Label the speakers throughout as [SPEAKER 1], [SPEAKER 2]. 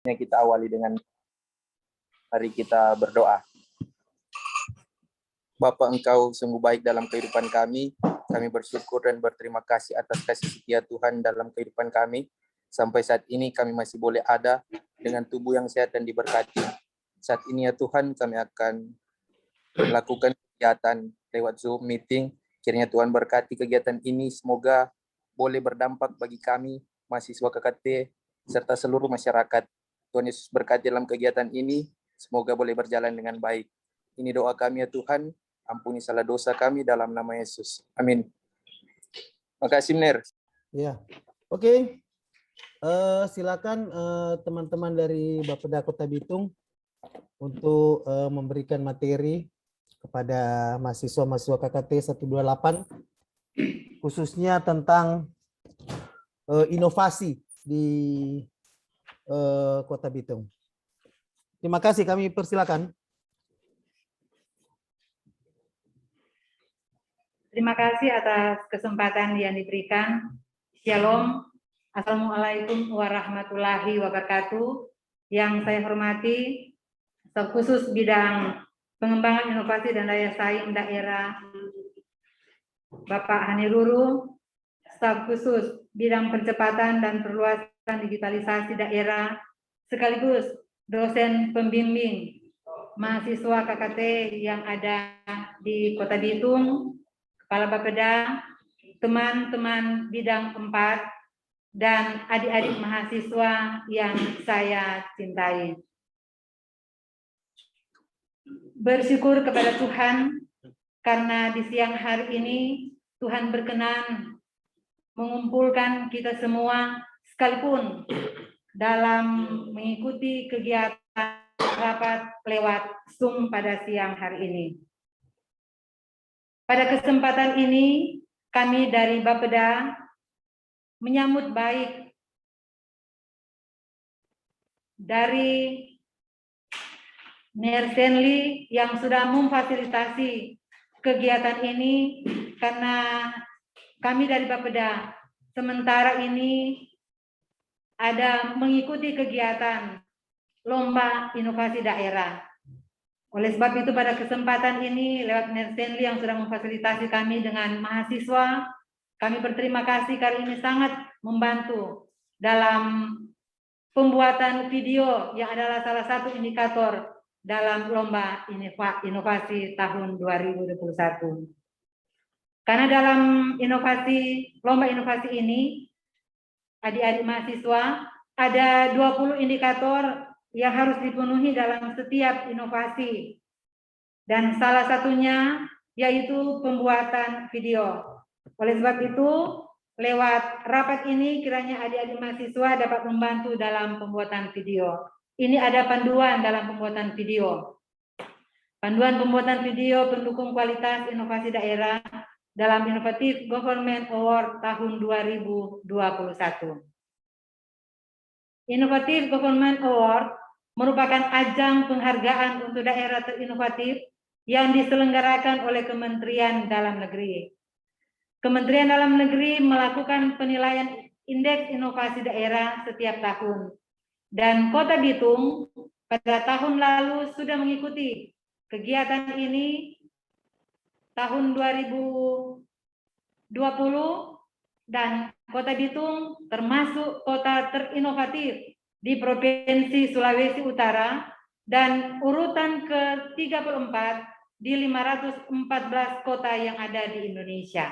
[SPEAKER 1] Kita awali dengan mari kita berdoa. Bapa, Engkau sungguh baik dalam kehidupan kami. Kami bersyukur dan berterima kasih atas kasih setia Tuhan dalam kehidupan kami. Sampai saat ini kami masih boleh ada dengan tubuh yang sehat dan diberkati. Saat ini ya Tuhan, kami akan melakukan kegiatan lewat Zoom meeting. Kiranya Tuhan berkati kegiatan ini, semoga boleh berdampak bagi kami, mahasiswa KKT, serta seluruh masyarakat. Tuhan Yesus berkati dalam kegiatan ini, semoga boleh berjalan dengan baik. Ini doa kami ya Tuhan, ampuni salah dosa kami dalam nama Yesus. Amin. Makasih, Mner.
[SPEAKER 2] Ya, oke. Silakan teman-teman dari Bapeda Kota Bitung untuk memberikan materi kepada mahasiswa-mahasiswa KKT 128, khususnya tentang inovasi di Kota Bitung. Terima kasih, kami persilakan.
[SPEAKER 3] Terima kasih atas kesempatan yang diberikan. Shalom. Assalamualaikum warahmatullahi wabarakatuh. Yang saya hormati, staf khusus bidang pengembangan inovasi dan daya saing daerah, Bapak Hani Ruru, staf khusus bidang percepatan dan perluasan digitalisasi daerah, sekaligus dosen pembimbing mahasiswa KKT yang ada di Kota Bitung, Kepala Bapeda, teman-teman bidang 4, dan adik-adik mahasiswa yang saya cintai. Bersyukur kepada Tuhan karena di siang hari ini Tuhan berkenan mengumpulkan kita semua sekalipun dalam mengikuti kegiatan rapat lewat Zoom pada siang hari ini. Pada kesempatan ini, kami dari Bapeda menyambut baik dari Nersenli yang sudah memfasilitasi kegiatan ini, karena kami dari Bapeda sementara ini ada mengikuti kegiatan Lomba Inovasi Daerah. Oleh sebab itu pada kesempatan ini lewat Nersenli yang sudah memfasilitasi kami dengan mahasiswa, kami berterima kasih kali ini sangat membantu dalam pembuatan video yang adalah salah satu indikator dalam Lomba Inovasi tahun 2021. Karena dalam Lomba Inovasi ini, adik-adik mahasiswa, ada 20 indikator yang harus dipenuhi dalam setiap inovasi. Dan salah satunya yaitu pembuatan video. Oleh sebab itu, lewat rapat ini kiranya adik-adik mahasiswa dapat membantu dalam pembuatan video. Ini ada panduan dalam pembuatan video. Panduan pembuatan video pendukung kualitas inovasi daerah dalam Innovative Government Award tahun 2021. Innovative Government Award merupakan ajang penghargaan untuk daerah terinovatif yang diselenggarakan oleh Kementerian Dalam Negeri. Kementerian Dalam Negeri melakukan penilaian indeks inovasi daerah setiap tahun. Dan Kota Bitung pada tahun lalu sudah mengikuti kegiatan ini tahun 2020, dan Kota Bitung termasuk kota terinovatif di Provinsi Sulawesi Utara dan urutan ke-34 di 514 kota yang ada di Indonesia.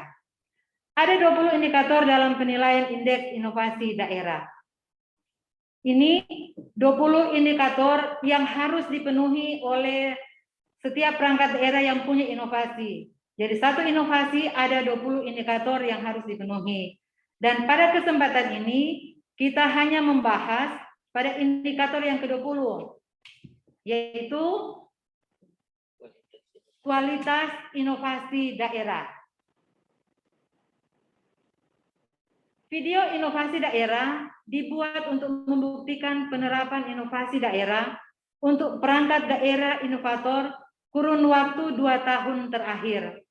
[SPEAKER 3] Ada 20 indikator dalam penilaian indeks inovasi daerah. Ini 20 indikator yang harus dipenuhi oleh setiap perangkat daerah yang punya inovasi. Jadi satu inovasi ada 20 indikator yang harus dipenuhi. Dan pada kesempatan ini kita hanya membahas pada indikator yang ke-20, yaitu kualitas inovasi daerah. Video inovasi daerah dibuat untuk membuktikan penerapan inovasi daerah untuk perangkat daerah inovator kurun waktu 2 tahun terakhir.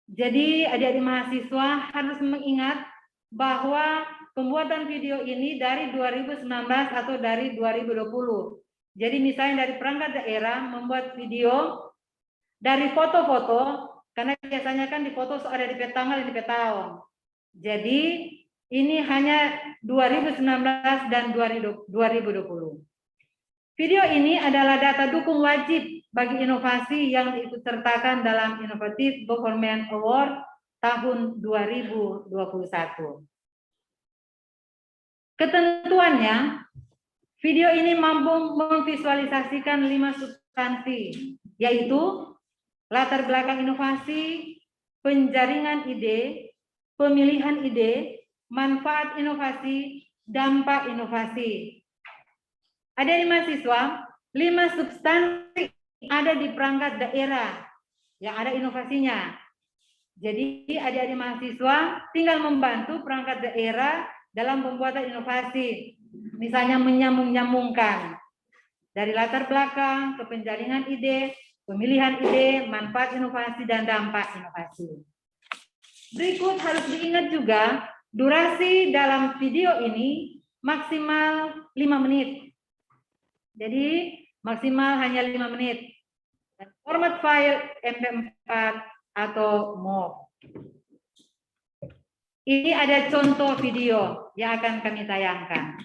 [SPEAKER 3] Jadi adik-adik mahasiswa harus mengingat bahwa pembuatan video ini dari 2019 atau dari 2020. Jadi misalnya dari perangkat daerah membuat video dari foto-foto, karena biasanya kan di foto ada di tanggal dan di tahun. Jadi ini hanya 2019 dan 2020. Video ini adalah data dukung wajib bagi inovasi yang diikutsertakan dalam Innovative Government Award tahun 2021. Ketentuannya, video ini mampu memvisualisasikan 5 substansi, yaitu latar belakang inovasi, penjaringan ide, pemilihan ide, manfaat inovasi, dampak inovasi. Adik-adik mahasiswa, 5 substansi ada di perangkat daerah yang ada inovasinya. Jadi adik-adik mahasiswa tinggal membantu perangkat daerah dalam pembuatan inovasi. Misalnya menyambung-nyambungkan dari latar belakang ke penjaringan ide, pemilihan ide, manfaat inovasi, dan dampak inovasi. Berikut harus diingat juga, durasi dalam video ini maksimal 5 menit. Jadi maksimal hanya 5 menit. Dan format file MP4 atau MOV. Ini ada contoh video yang akan kami tayangkan.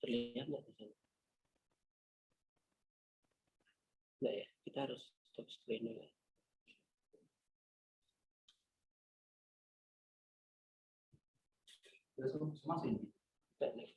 [SPEAKER 4] Terlihat nggak di sana? Nggak ya, kita harus stop screen dulu. Nggak nih.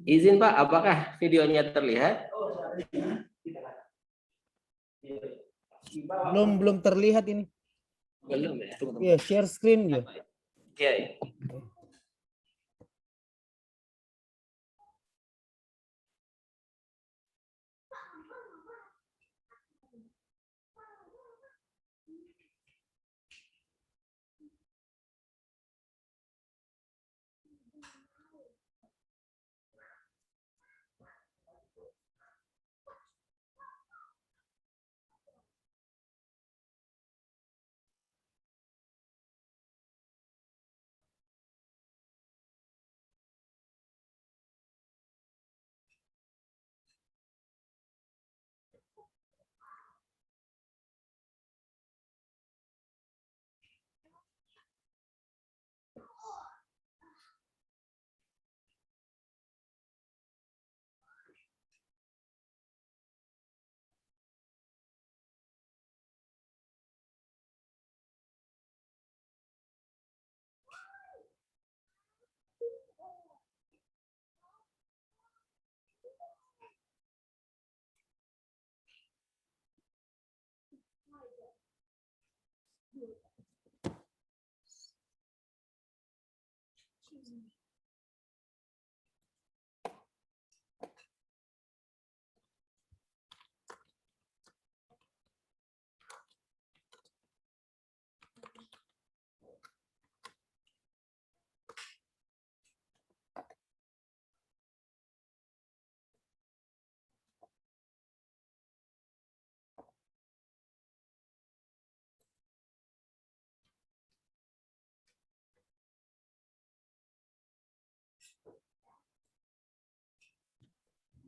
[SPEAKER 4] Izin Pak, apakah videonya terlihat?
[SPEAKER 2] Belum terlihat ini.
[SPEAKER 4] Belum ya.
[SPEAKER 2] Ya, share screen ya.
[SPEAKER 4] Iya. Ya.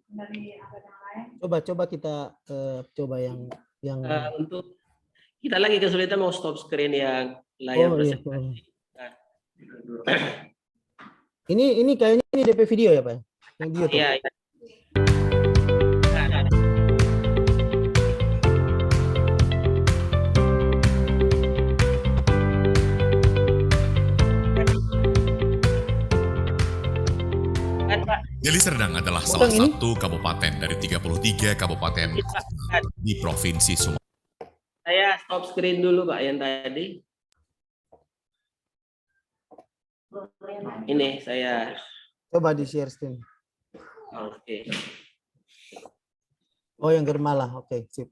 [SPEAKER 3] Dari abad yang lain.
[SPEAKER 2] Coba kita coba yang
[SPEAKER 4] Untuk kita lagi kesulitan mau stop screen yang layar
[SPEAKER 2] oh iya.
[SPEAKER 4] presentasi. Nah,
[SPEAKER 2] Ini kayaknya ini DP video ya, Pak? Yang di YouTube.
[SPEAKER 4] iya, iya. Kan, Pak,
[SPEAKER 5] Deli Serdang adalah salah satu kabupaten dari 33 kabupaten di Provinsi Sumatera.
[SPEAKER 4] saya stop screen dulu Pak yang tadi. Ini saya.
[SPEAKER 2] Coba di share screen.
[SPEAKER 4] Oke.
[SPEAKER 2] Oh, yang Germala. Oke, sip.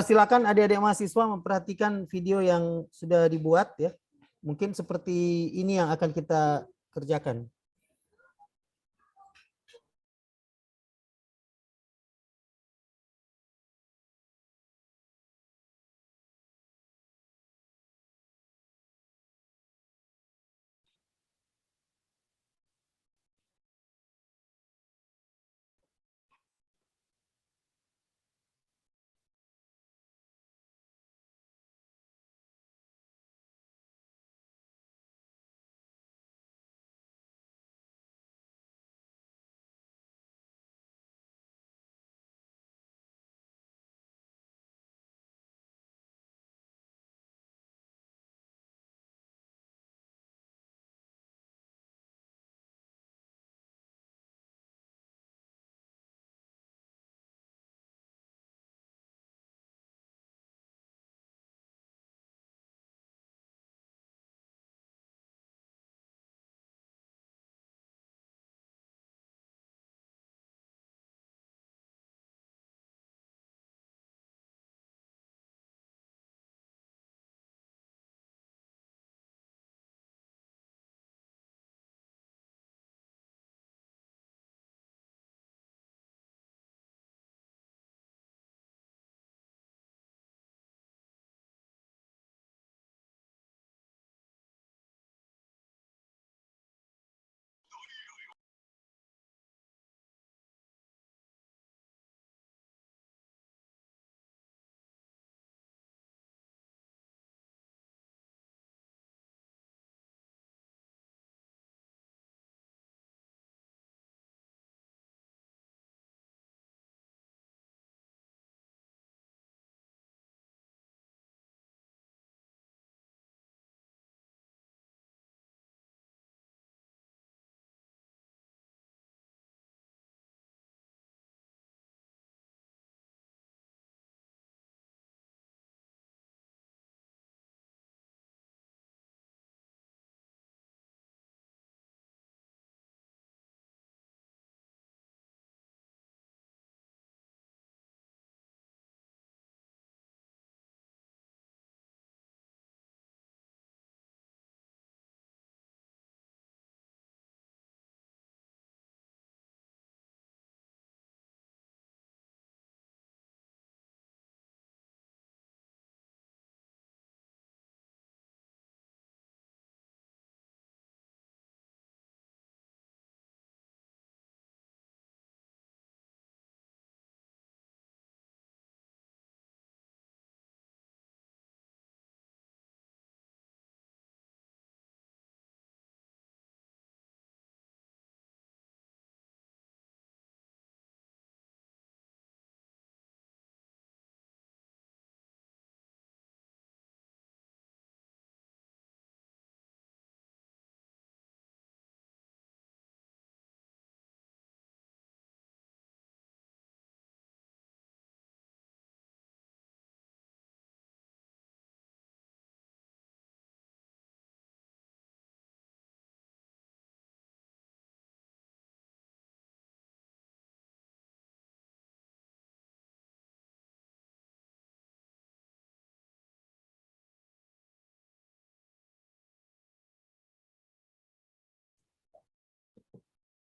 [SPEAKER 2] Silakan adik-adik mahasiswa memperhatikan video yang sudah dibuat ya. Mungkin seperti ini yang akan kita kerjakan.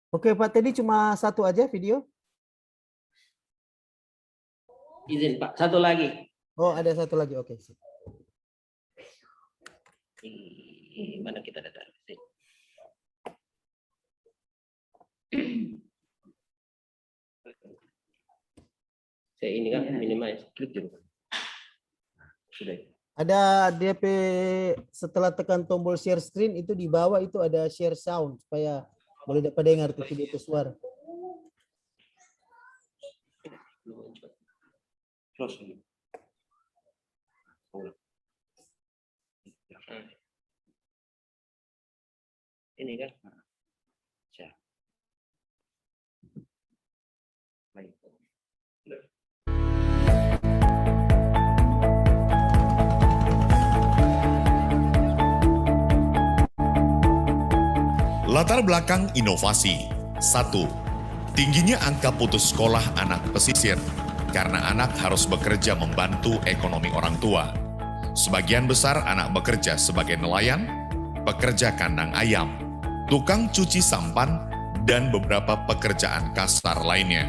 [SPEAKER 2] Oke, Pak Teddy, cuma satu aja video.
[SPEAKER 4] Izin Pak, satu lagi.
[SPEAKER 2] Oh, ada satu lagi. Oke, sip.
[SPEAKER 4] Di mana kita ada taruh? Saya ini kan minimize, klik dulu. Sudah.
[SPEAKER 2] Ada DP setelah tekan tombol share screen itu di bawah itu ada share sound supaya boleh dapat dengar tuh video itu suara.
[SPEAKER 4] Close. Ini kan. Baik.
[SPEAKER 5] Latar belakang inovasi. 1. Tingginya angka putus sekolah anak pesisir karena anak harus bekerja membantu ekonomi orang tua. Sebagian besar anak bekerja sebagai nelayan, pekerja kandang ayam, tukang cuci sampan, dan beberapa pekerjaan kasar lainnya.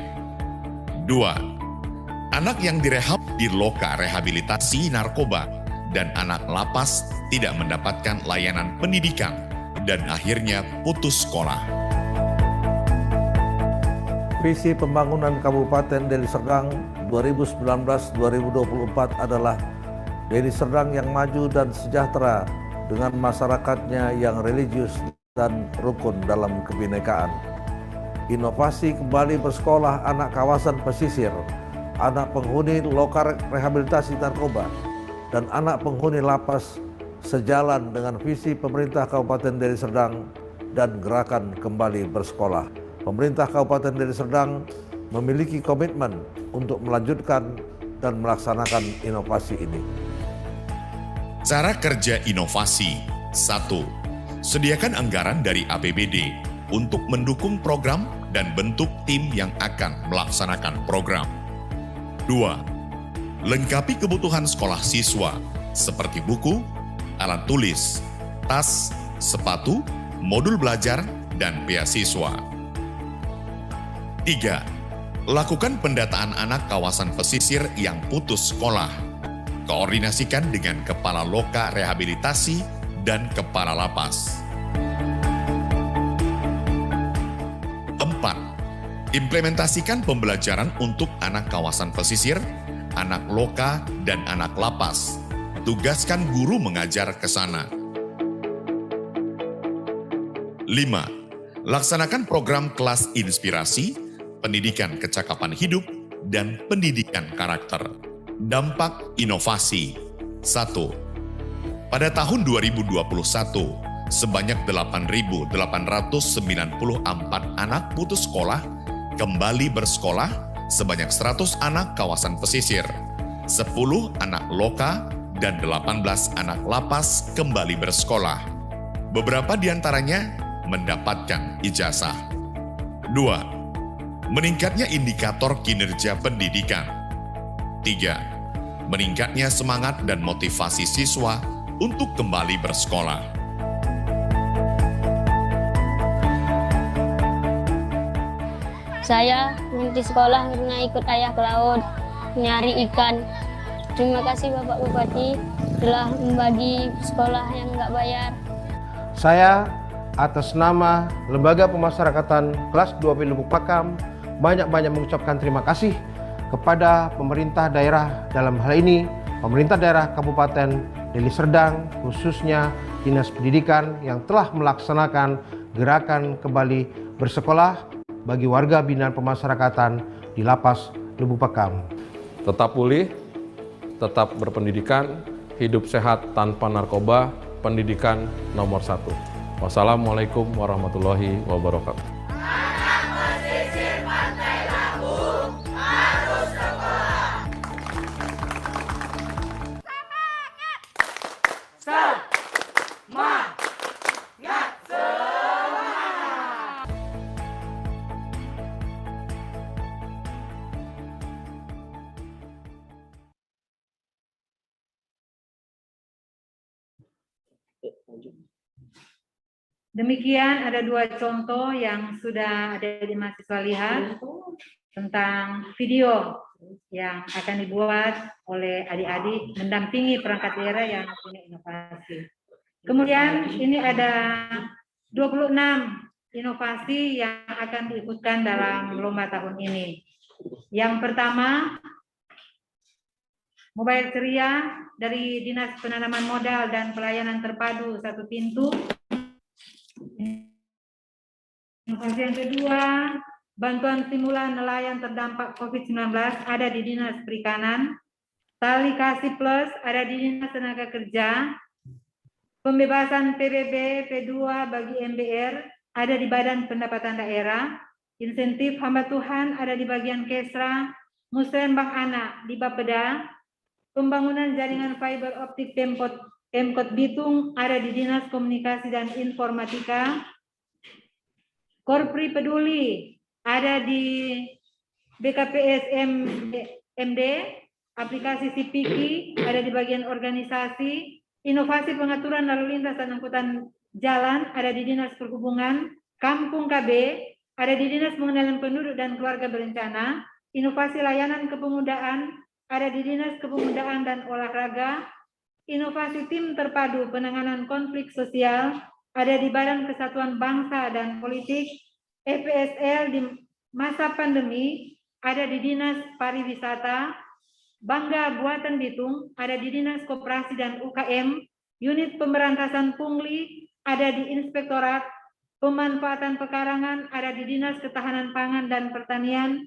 [SPEAKER 5] 2. Anak yang direhab di loka rehabilitasi narkoba dan anak lapas tidak mendapatkan layanan pendidikan dan akhirnya putus sekolah.
[SPEAKER 6] Visi pembangunan Kabupaten Deli Serdang 2019-2024 adalah Deli Serdang yang maju dan sejahtera dengan masyarakatnya yang religius dan rukun dalam kebinekaan. Inovasi kembali bersekolah anak kawasan pesisir, anak penghuni loka rehabilitasi narkoba, dan anak penghuni lapas sejalan dengan visi pemerintah Kabupaten Deli Serdang dan gerakan kembali bersekolah. Pemerintah Kabupaten Deli Serdang memiliki komitmen untuk melanjutkan dan melaksanakan inovasi ini.
[SPEAKER 5] Cara kerja inovasi. 1. Sediakan anggaran dari APBD untuk mendukung program dan bentuk tim yang akan melaksanakan program. 2. Lengkapi kebutuhan sekolah siswa seperti buku, alat tulis, tas, sepatu, modul belajar, dan beasiswa. 3. Lakukan pendataan anak kawasan pesisir yang putus sekolah. Koordinasikan dengan kepala loka rehabilitasi dan kepala lapas. 4. Implementasikan pembelajaran untuk anak kawasan pesisir, anak loka, dan anak lapas. Tugaskan guru mengajar ke sana. 5. Laksanakan program kelas inspirasi, pendidikan kecakapan hidup, dan pendidikan karakter. Dampak inovasi. 1. Pada tahun 2021, sebanyak 8.894 anak putus sekolah kembali bersekolah, sebanyak 100 anak kawasan pesisir, 10 anak loka, dan 18 anak lapas kembali bersekolah. Beberapa di antaranya mendapatkan ijazah. 2. Meningkatnya indikator kinerja pendidikan. 3. Meningkatnya semangat dan motivasi siswa untuk kembali bersekolah.
[SPEAKER 7] Saya nanti sekolah karena ikut ayah ke laut, nyari ikan. Terima kasih Bapak Bupati telah membagi sekolah yang nggak bayar.
[SPEAKER 8] Saya atas nama Lembaga Pemasyarakatan Kelas 2B Lubuk Pakam banyak-banyak mengucapkan terima kasih kepada pemerintah daerah, dalam hal ini pemerintah daerah Kabupaten Deli Serdang, khususnya Dinas Pendidikan yang telah melaksanakan gerakan kembali bersekolah bagi warga binaan pemasyarakatan di Lapas Lubuk Pakam.
[SPEAKER 9] Tetap pulih, tetap berpendidikan, hidup sehat tanpa narkoba, pendidikan nomor 1. Wassalamualaikum warahmatullahi wabarakatuh.
[SPEAKER 3] Demikian ada 2 contoh yang sudah ada di mahasiswa lihat tentang video yang akan dibuat oleh adik-adik mendampingi perangkat daerah yang punya inovasi. Kemudian ini ada 26 inovasi yang akan diikutkan dalam lomba tahun ini. Yang pertama Mobile ceria dari Dinas Penanaman Modal dan Pelayanan Terpadu Satu Pintu. Inovasi yang kedua, bantuan stimulan nelayan terdampak COVID-19 ada di Dinas Perikanan. Tali Kasih Plus ada di Dinas Tenaga Kerja. Pembebasan PBB P2 bagi MBR ada di Badan Pendapatan Daerah. Insentif hamba Tuhan ada di bagian Kesra. Musrembang Anak di Bapeda. Pembangunan jaringan fiber optik Pemkot Bitung ada di Dinas Komunikasi dan Informatika. Korpri Peduli ada di BKPS MD. Aplikasi CPK ada di bagian organisasi. Inovasi pengaturan lalu lintas dan angkutan jalan ada di Dinas Perhubungan. Kampung KB ada di Dinas Pengendalian Penduduk dan Keluarga Berencana. Inovasi layanan kepemudaan ada di Dinas Kepemudaan dan Olahraga. Inovasi tim terpadu penanganan konflik sosial ada di Badan Kesatuan Bangsa dan Politik. FPSL di masa pandemi ada di Dinas Pariwisata. Bangga Buatan Bitung ada di Dinas Koperasi dan UKM. Unit Pemberantasan Pungli ada di Inspektorat. Pemanfaatan pekarangan ada di Dinas Ketahanan Pangan dan Pertanian.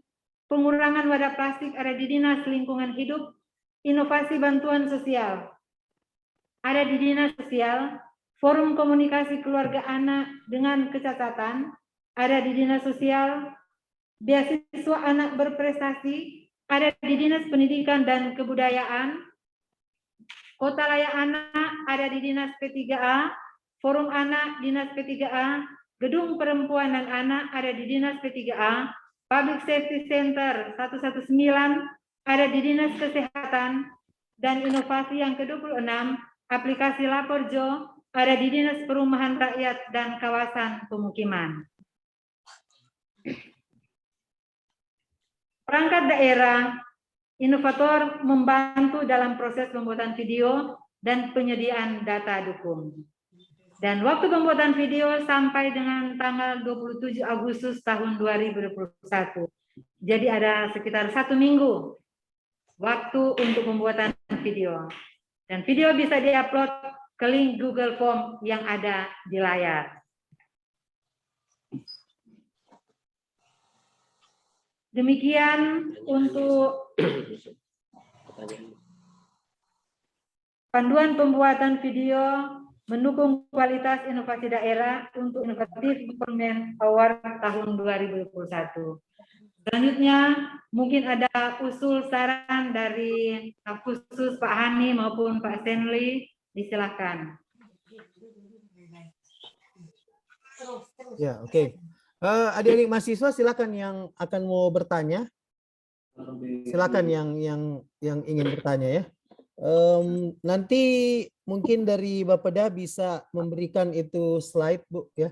[SPEAKER 3] Pengurangan wadah plastik ada di Dinas Lingkungan Hidup. Inovasi bantuan sosial ada di Dinas Sosial. Forum Komunikasi Keluarga Anak dengan Kecacatan ada di Dinas Sosial. Beasiswa Anak Berprestasi ada di Dinas Pendidikan dan Kebudayaan. Kota Layak Anak ada di Dinas P3A. Forum Anak Dinas P3A. Gedung Perempuan dan Anak ada di Dinas P3A. Public Safety Center 119 ada di Dinas Kesehatan. Dan inovasi yang ke-26, aplikasi Laporjo ada di Dinas Perumahan Rakyat dan Kawasan Pemukiman. Perangkat daerah, inovator membantu dalam proses pembuatan video dan penyediaan data dukung. Dan waktu pembuatan video sampai dengan tanggal 27 Agustus tahun 2021. Jadi ada sekitar 1 minggu waktu untuk pembuatan video. Dan video bisa diupload ke link Google Form yang ada di layar. Demikian untuk panduan pembuatan video mendukung kualitas inovasi daerah untuk inovatif government award tahun 2021. Selanjutnya mungkin ada usul saran dari khusus Pak Hani maupun Pak Stanley, disilakan.
[SPEAKER 2] Ya, oke. Adik-adik mahasiswa silakan yang akan mau bertanya. Silakan yang ingin bertanya ya. Nanti mungkin dari Bapeda bisa memberikan itu slide, Bu, ya.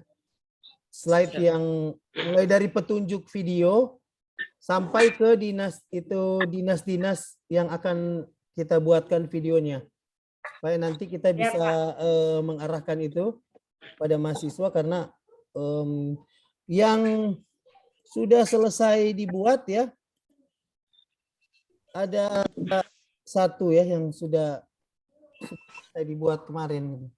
[SPEAKER 2] Slide yang mulai dari petunjuk video sampai ke dinas-dinas yang akan kita buatkan videonya. Supaya nanti kita bisa mengarahkan itu pada mahasiswa, karena yang sudah selesai dibuat ya, ada satu ya yang sudah dibuat kemarin.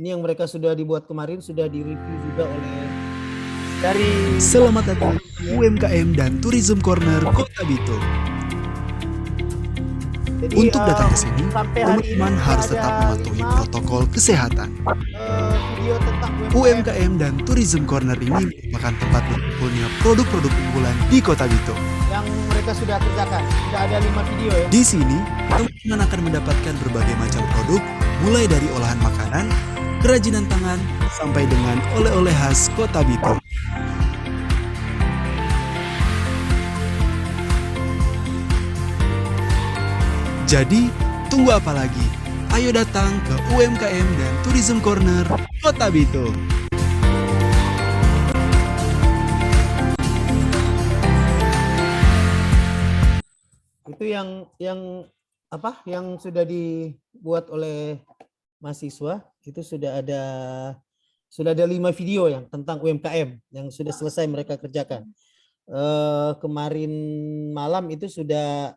[SPEAKER 2] Ini yang mereka sudah dibuat kemarin, sudah direview juga oleh dari.
[SPEAKER 10] Selamat datang UMKM dan Tourism Corner Kota Bitung.
[SPEAKER 2] Jadi,
[SPEAKER 10] untuk datang ke sini, teman-teman harus tetap mematuhi protokol kesehatan. UMKM dan Tourism Corner ini merupakan tempat berkumpulnya produk-produk unggulan di Kota Bitung.
[SPEAKER 2] Yang mereka sudah kerjakan, sudah ada 5 video ya.
[SPEAKER 10] Di sini, teman-teman akan mendapatkan berbagai macam produk, mulai dari olahan makanan, kerajinan tangan, sampai dengan oleh-oleh khas Kota Bitung. Jadi, tunggu apa lagi? Ayo datang ke UMKM dan Tourism Corner Kota Bitung.
[SPEAKER 2] Itu yang sudah dibuat oleh mahasiswa, itu sudah ada 5 video yang tentang UMKM yang sudah selesai mereka kerjakan. kemarin malam itu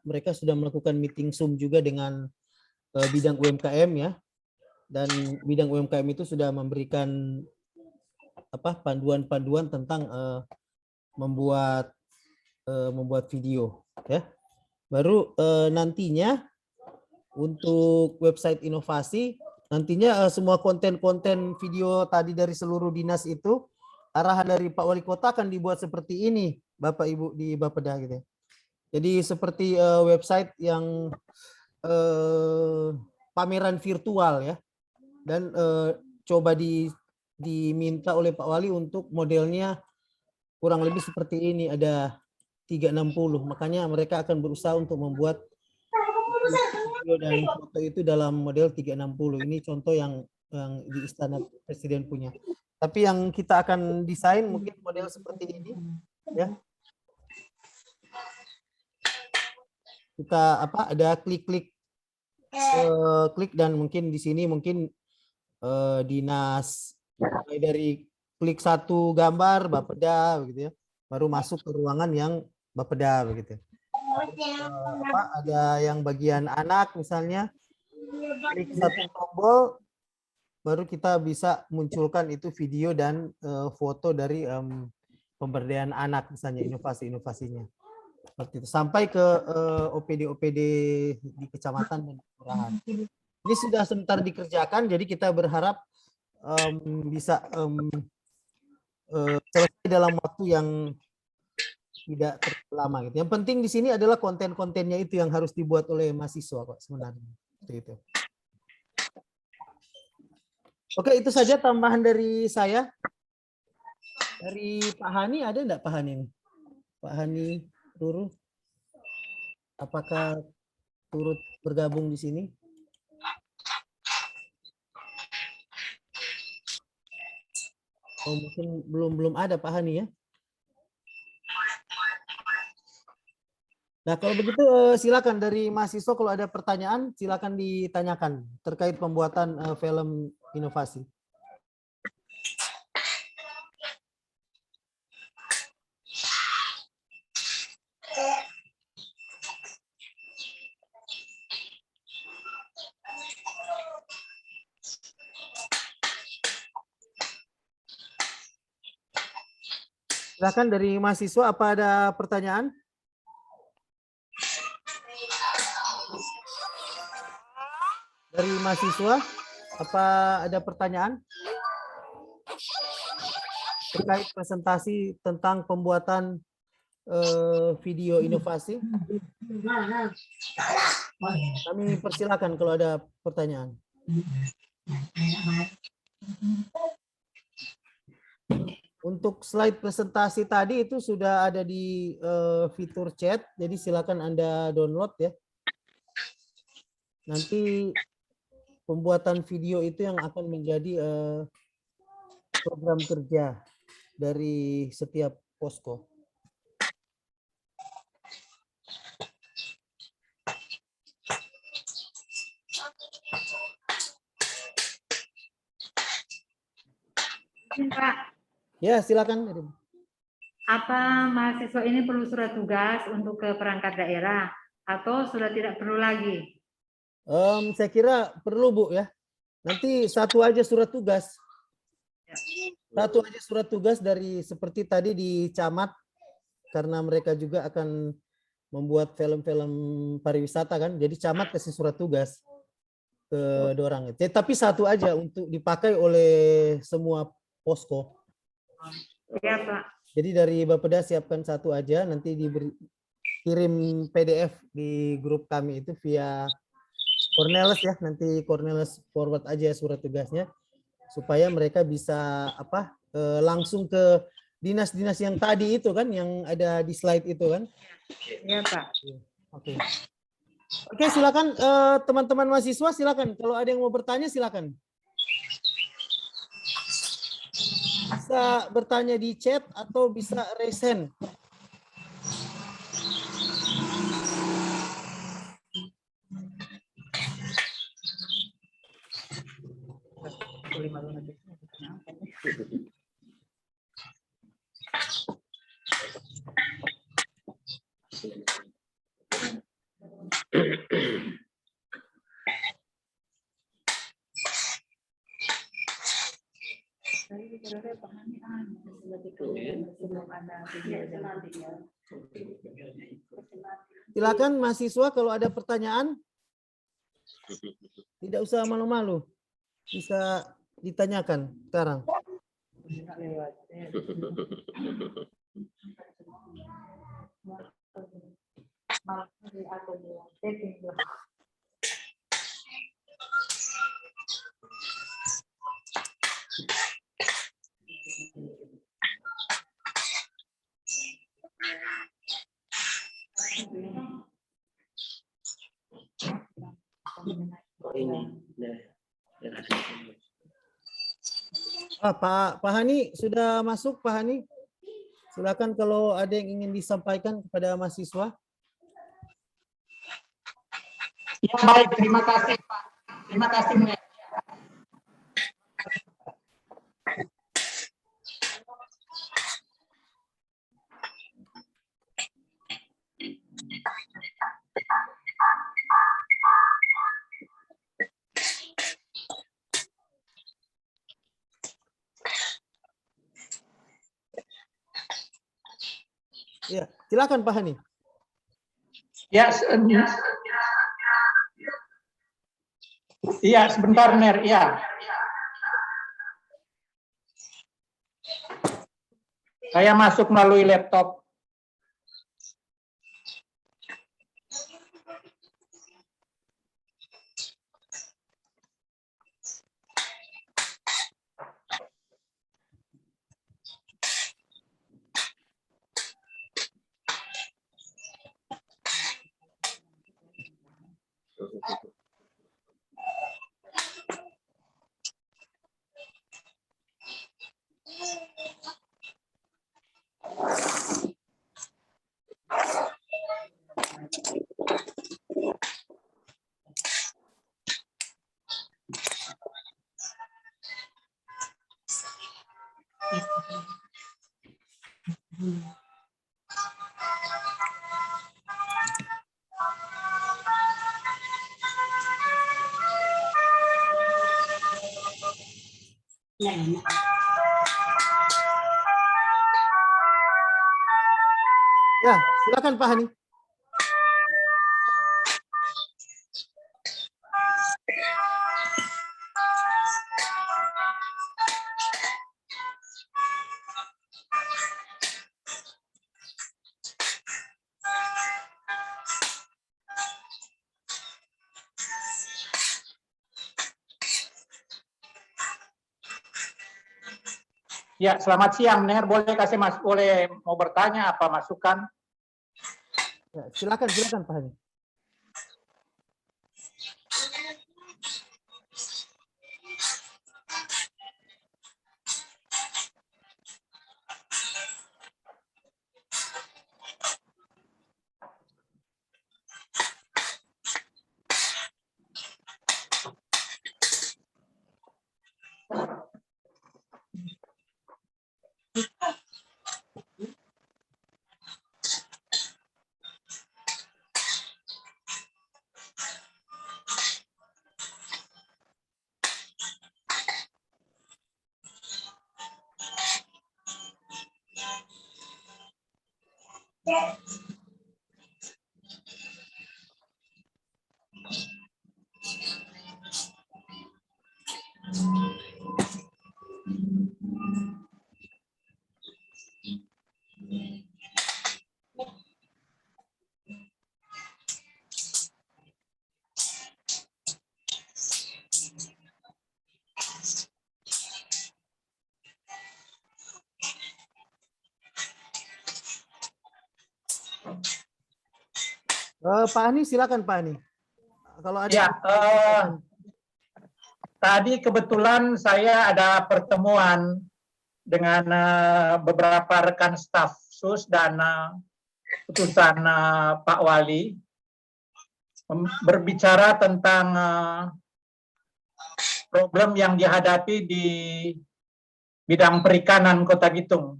[SPEAKER 2] mereka sudah melakukan meeting Zoom juga dengan bidang UMKM ya, dan bidang UMKM itu sudah memberikan panduan-panduan tentang membuat video ya. Baru nantinya untuk website inovasi, nantinya semua konten-konten video tadi dari seluruh dinas itu arahan dari Pak Wali Kota akan dibuat seperti ini, Bapak Ibu di Bapeda gitu ya. Jadi seperti website yang pameran virtual ya, dan coba diminta oleh Pak Wali untuk modelnya kurang lebih seperti ini, ada 360. Makanya mereka akan berusaha untuk membuat video dan foto itu dalam model 360. Ini contoh yang di Istana Presiden punya. Tapi yang kita akan desain mungkin model seperti ini ya. Kita ada klik dan mungkin di sini mungkin dinas, mulai dari klik satu gambar Bapeda begitu ya, baru masuk ke ruangan yang Bapeda begitu. Ada yang bagian anak misalnya, klik satu tombol baru kita bisa munculkan itu video dan foto dari pemberdayaan anak misalnya, inovasi-inovasinya. Seperti itu. Sampai ke OPD-OPD di kecamatan dan kelurahan. Ini sudah sebentar dikerjakan, jadi kita berharap bisa selesai dalam waktu yang tidak terlalu lama gitu. Yang penting di sini adalah konten-kontennya itu yang harus dibuat oleh mahasiswa kok sebenarnya. Seperti itu. Oke, itu saja tambahan dari saya. Dari Pak Hani, ada enggak Pak Hani? Pak Hani Ruru, apakah turut bergabung di sini? Oh, mungkin belum ada Pak Hani ya. Nah, kalau begitu silakan dari mahasiswa kalau ada pertanyaan silakan ditanyakan terkait pembuatan film inovasi. Silakan dari mahasiswa, apa ada pertanyaan? Dari mahasiswa, apa ada pertanyaan terkait presentasi tentang pembuatan video inovasi? Kami persilakan kalau ada pertanyaan. Untuk slide presentasi tadi itu sudah ada di fitur chat, jadi silakan Anda download ya. Nanti pembuatan video itu yang akan menjadi program kerja dari setiap posko.
[SPEAKER 3] Pak,
[SPEAKER 2] ya silakan.
[SPEAKER 3] Apa mahasiswa ini perlu surat tugas untuk ke perangkat daerah atau sudah tidak perlu lagi?
[SPEAKER 2] Saya kira perlu Bu ya. Nanti satu aja surat tugas. Satu aja surat tugas dari seperti tadi di camat, karena mereka juga akan membuat film-film pariwisata kan. Jadi camat kasih surat tugas ke dorang. Tapi satu aja untuk dipakai oleh semua posko.
[SPEAKER 3] Iya Pak.
[SPEAKER 2] Jadi dari Bapeda siapkan satu aja, nanti kirim PDF di grup kami itu via Cornelis ya, nanti Cornelis forward aja surat tugasnya supaya mereka bisa langsung ke dinas-dinas yang tadi itu kan, yang ada di slide itu kan.
[SPEAKER 3] Iya Pak.
[SPEAKER 2] Oke. Oke, silakan teman-teman mahasiswa, silakan kalau ada yang mau bertanya silakan. Bisa bertanya di chat atau bisa raise hand. Silakan mahasiswa kalau ada pertanyaan, tidak usah malu-malu, bisa ditanyakan sekarang. Pak Hani sudah masuk, Pak Hani. Silakan kalau ada yang ingin disampaikan kepada mahasiswa.
[SPEAKER 11] Ya, baik, terima kasih Pak. Terima kasih.
[SPEAKER 2] Ya, silakan Pak Hani.
[SPEAKER 11] Ya, iya sebentar Ner, ya. Saya masuk melalui laptop.
[SPEAKER 2] Ya, silakan Pak Hani.
[SPEAKER 11] Ya, selamat siang Ner. Boleh boleh mau bertanya apa masukan?
[SPEAKER 2] Ya, silakan Pak Hani. Pak Hani, silakan Pak Hani. Kalau ada
[SPEAKER 11] Ya, tadi kebetulan saya ada pertemuan dengan beberapa rekan staf SUS dan putusan Pak Wali berbicara tentang problem yang dihadapi di bidang perikanan Kota Bitung.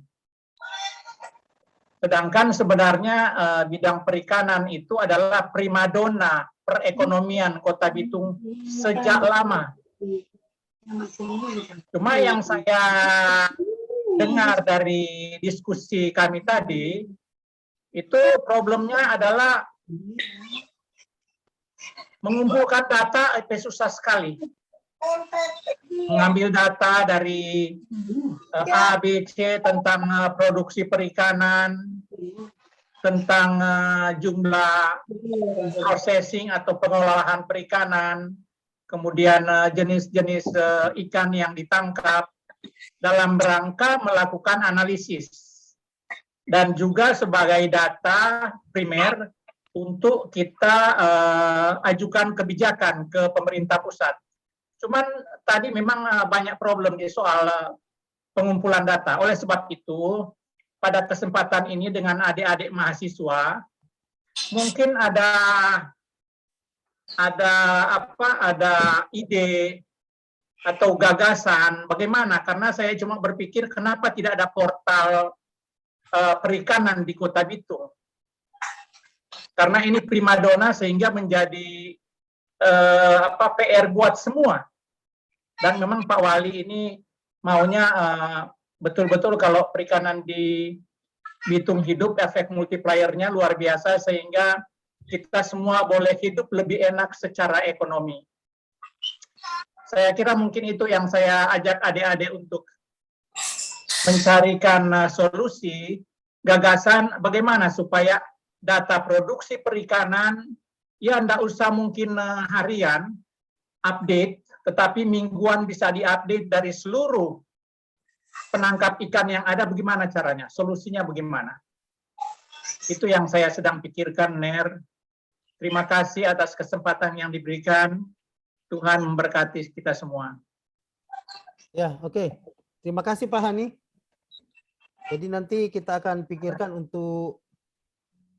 [SPEAKER 11] Sedangkan sebenarnya bidang perikanan itu adalah primadona perekonomian Kota Bitung sejak lama. Cuma yang saya dengar dari diskusi kami tadi, itu problemnya adalah mengumpulkan data itu susah sekali. Mengambil data dari A, B, C tentang produksi perikanan, tentang jumlah processing atau pengolahan perikanan, kemudian jenis-jenis ikan yang ditangkap, dalam rangka melakukan analisis. Dan juga sebagai data primer untuk kita ajukan kebijakan ke pemerintah pusat. Cuman tadi memang banyak problem di soal pengumpulan data. Oleh sebab itu, pada kesempatan ini dengan adik-adik mahasiswa, mungkin ada ide atau gagasan bagaimana, karena saya cuma berpikir kenapa tidak ada portal perikanan di Kota Bitung. Karena ini primadona sehingga menjadi PR buat semua. Dan memang Pak Wali ini maunya betul-betul kalau perikanan di Bitung hidup, efek multipliernya luar biasa sehingga kita semua boleh hidup lebih enak secara ekonomi. Saya kira mungkin itu yang saya ajak adik-adik untuk mencarikan solusi, gagasan bagaimana supaya data produksi perikanan, ya enggak usah mungkin harian update, tetapi mingguan bisa diupdate dari seluruh penangkap ikan yang ada, bagaimana caranya, solusinya bagaimana. Itu yang saya sedang pikirkan, Ner. Terima kasih atas kesempatan yang diberikan. Tuhan memberkati kita semua.
[SPEAKER 2] Ya, oke. Terima kasih Pak Hani. Jadi nanti kita akan pikirkan untuk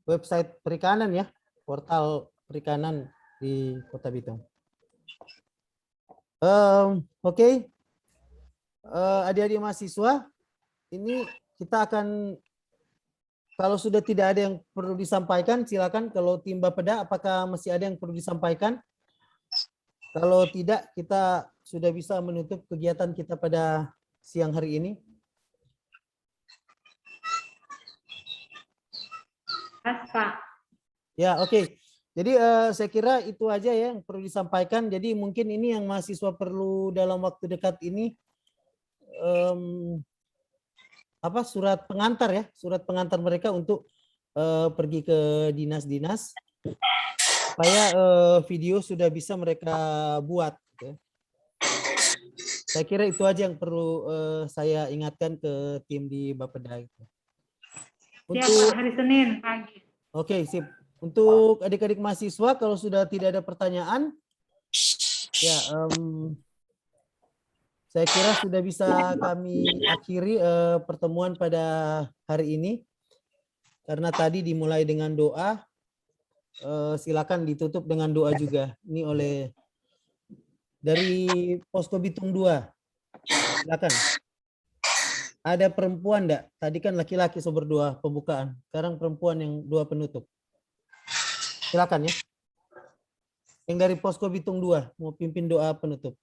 [SPEAKER 2] website perikanan ya, portal perikanan di Kota Bitung. Oke. Adik-adik mahasiswa, ini kita akan, kalau sudah tidak ada yang perlu disampaikan, silakan. Kalau tim Bapeda, apakah masih ada yang perlu disampaikan? Kalau tidak, kita sudah bisa menutup kegiatan kita pada siang hari ini.
[SPEAKER 3] Pak.
[SPEAKER 2] Ya, oke. Jadi saya kira itu aja ya yang perlu disampaikan. Jadi mungkin ini yang mahasiswa perlu dalam waktu dekat ini, surat pengantar ya, surat pengantar mereka untuk pergi ke dinas-dinas supaya video sudah bisa mereka buat. Gitu. Saya kira itu aja yang perlu saya ingatkan ke tim di Bapeda. Gitu.
[SPEAKER 3] Untuk hari Senin pagi.
[SPEAKER 2] Oke, sip. Untuk adik-adik mahasiswa, kalau sudah tidak ada pertanyaan, ya saya kira sudah bisa kami akhiri pertemuan pada hari ini. Karena tadi dimulai dengan doa, silakan ditutup dengan doa juga. Ini oleh dari Posko Bitung 2. Silakan. Ada perempuan enggak? Tadi kan laki-laki berdua pembukaan. Sekarang perempuan yang dua penutup. Silakan ya. Yang dari Posko Bitung 2 mau pimpin doa penutup.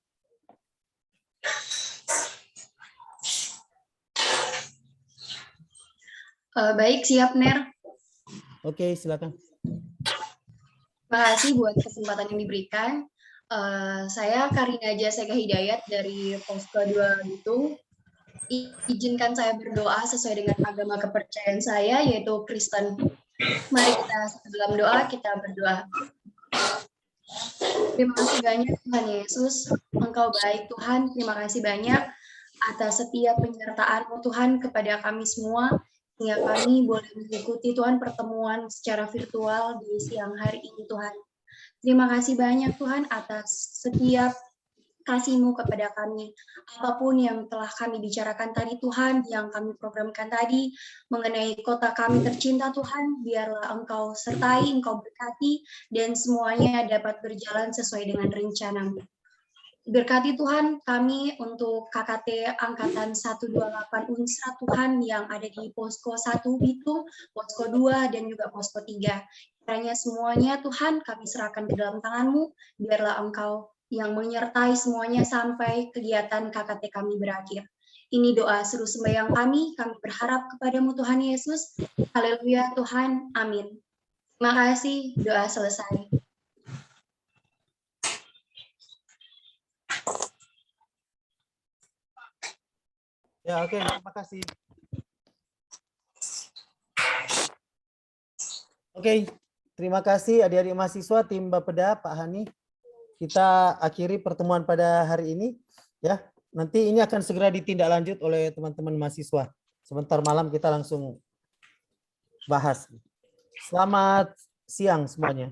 [SPEAKER 12] Baik, siap Ner.
[SPEAKER 2] Oke, silakan.
[SPEAKER 12] Terima kasih buat kesempatan yang diberikan. Saya Karina Jaseka Hidayat dari Posko 2 Bitung. Izinkan saya berdoa sesuai dengan agama kepercayaan saya, yaitu Kristen. Mari kita dalam doa, kita berdoa. Terima kasih banyak Tuhan Yesus, Engkau baik Tuhan. Terima kasih banyak atas setiap penyertaan-Mu Tuhan kepada kami semua, sehingga kami boleh mengikuti Tuhan pertemuan secara virtual di siang hari ini Tuhan. Terima kasih banyak Tuhan atas setiap kasih-Mu kepada kami. Apapun yang telah kami bicarakan tadi Tuhan, yang kami programkan tadi mengenai kota kami tercinta Tuhan, biarlah Engkau sertai, Engkau berkati, dan semuanya dapat berjalan sesuai dengan rencana-Mu. Berkati Tuhan kami untuk KKT Angkatan 128 Unsra Tuhan yang ada di Posko 1 Bitung, Posko 2, dan juga Posko 3. Kiranya semuanya Tuhan kami serahkan ke dalam tangan-Mu, biarlah Engkau yang menyertai semuanya sampai kegiatan KKT kami berakhir. Ini doa seru sembahyang kami berharap kepadamu Tuhan Yesus. Haleluya Tuhan, amin. Terima kasih, doa selesai.
[SPEAKER 2] Ya, oke, terima kasih. Oke, terima kasih adik-adik mahasiswa, tim Bapeda, Pak Hani. Kita akhiri pertemuan pada hari ini, ya. Nanti ini akan segera ditindaklanjut oleh teman-teman mahasiswa. Sebentar malam kita langsung bahas. Selamat siang semuanya.